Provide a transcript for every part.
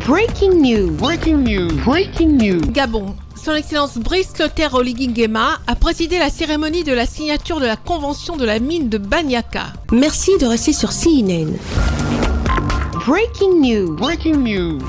Breaking news. Breaking news. Breaking news. Gabon. Son Excellence Brice Clotaire Oligui Nguema a présidé la cérémonie de la signature de la convention de la mine de Baniaka. Merci de rester sur CNN. Breaking news. Breaking news.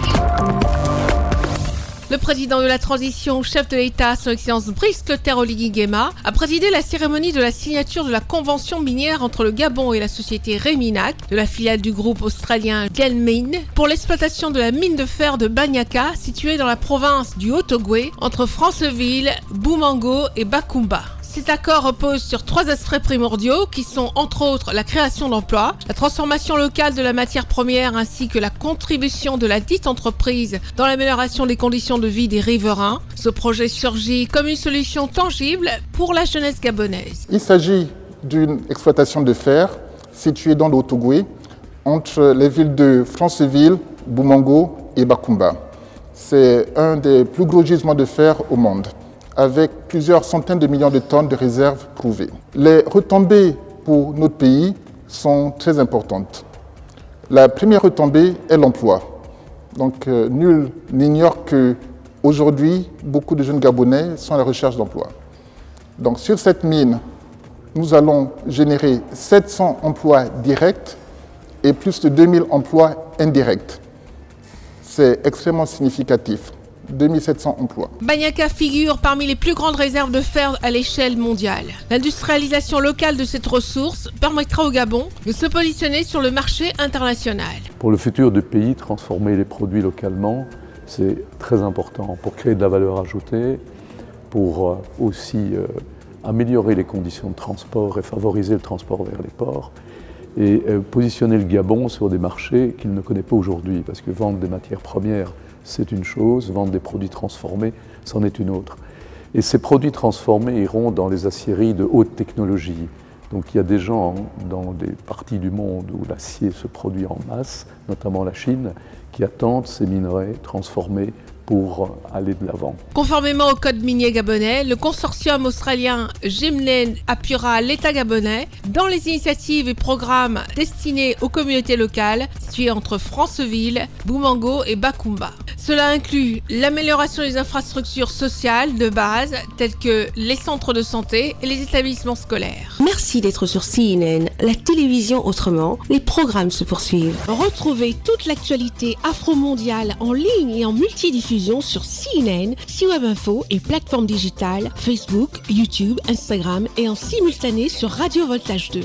Le président de la transition, chef de l'État, Son Excellence Brice Clotaire Oligui Nguema, a présidé la cérémonie de la signature de la convention minière entre le Gabon et la société Reminac, de la filiale du groupe australien Genmine, pour l'exploitation de la mine de fer de Baniaka, située dans la province du Haut-Ogooué, entre Franceville, Boumango et Bakoumba. Cet accord repose sur 3 aspects primordiaux qui sont entre autres la création d'emplois, la transformation locale de la matière première ainsi que la contribution de la dite entreprise dans l'amélioration des conditions de vie des riverains. Ce projet surgit comme une solution tangible pour la jeunesse gabonaise. Il s'agit d'une exploitation de fer située dans le Haut-Ogooué entre les villes de Franceville, Boumango et Bakoumba. C'est un des plus gros gisements de fer au monde, avec plusieurs centaines de millions de tonnes de réserves prouvées. Les retombées pour notre pays sont très importantes. La première retombée est l'emploi. Donc nul n'ignore qu'aujourd'hui, beaucoup de jeunes Gabonais sont à la recherche d'emploi. Donc sur cette mine, nous allons générer 700 emplois directs et plus de 2000 emplois indirects. C'est extrêmement significatif. 2700 emplois. Baniaka figure parmi les plus grandes réserves de fer à l'échelle mondiale. L'industrialisation locale de cette ressource permettra au Gabon de se positionner sur le marché international. Pour le futur du pays, transformer les produits localement, c'est très important pour créer de la valeur ajoutée, pour aussi améliorer les conditions de transport et favoriser le transport vers les ports et positionner le Gabon sur des marchés qu'il ne connaît pas aujourd'hui, parce que vendre des matières premières, c'est une chose, vendre des produits transformés, c'en est une autre. Et ces produits transformés iront dans les aciéries de haute technologie. Donc il y a des gens dans des parties du monde où l'acier se produit en masse, notamment la Chine, qui attendent ces minerais transformés pour aller de l'avant. Conformément au code minier gabonais, le consortium australien Gemnen appuiera l'État gabonais dans les initiatives et programmes destinés aux communautés locales situées entre Franceville, Boumango et Bakoumba. Cela inclut l'amélioration des infrastructures sociales de base telles que les centres de santé et les établissements scolaires. Merci d'être sur CNN, la télévision autrement. Les programmes se poursuivent. Retrouvez toute l'actualité afro-mondiale en ligne et en multidiffusion sur CNN, C-Web Info et plateformes digitales, Facebook, YouTube, Instagram et en simultané sur Radio Voltage 2.